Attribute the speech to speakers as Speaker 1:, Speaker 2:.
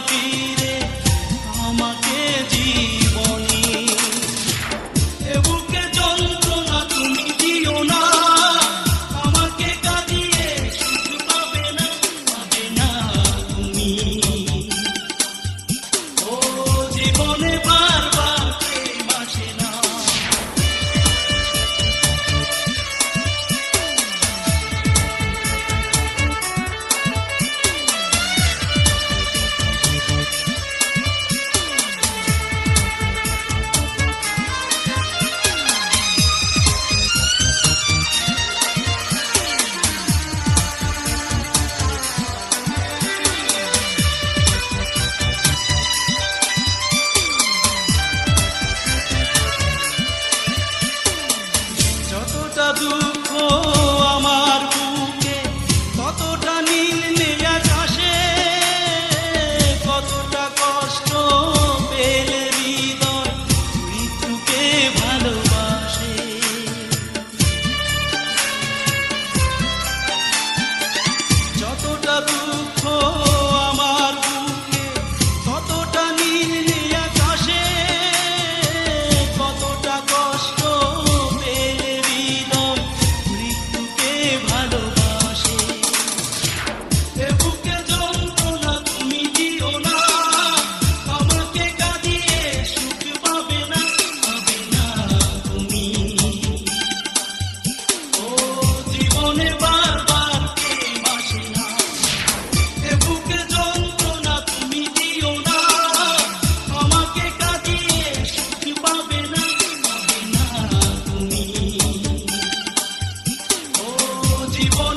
Speaker 1: ফিরে আমাকে জীবনী এ বুকে যন্ত্রণা তুমি দিও না আমাকে কাঁদিয়ে সুখ পাবে না তুমি ও জীবনে বারবার প্রেম আসে না যতটা দুঃখ আমার বুকে কতটা নীল নীল আকাশে কতটা কষ্ট পেলে হৃদয় মৃত্যুকে ভালোবাসে যতটা দুঃখ আমার বুকে কতটা নীল নীল আকাশে কতটা কষ্ট পেলে হৃদয় মৃত্যুকে ভালোবাসে এ বুকে যন্ত্রণা তুমি দিও না আমাকে কাঁদিয়ে সুখ পাবে না তুমি ও জীবনে বারবার প্রেম আসে না এ বুকে যন্ত্রণা তুমি দিও না আমাকে কাঁদিয়ে সুখ পাবে না তুমি ও জীবনে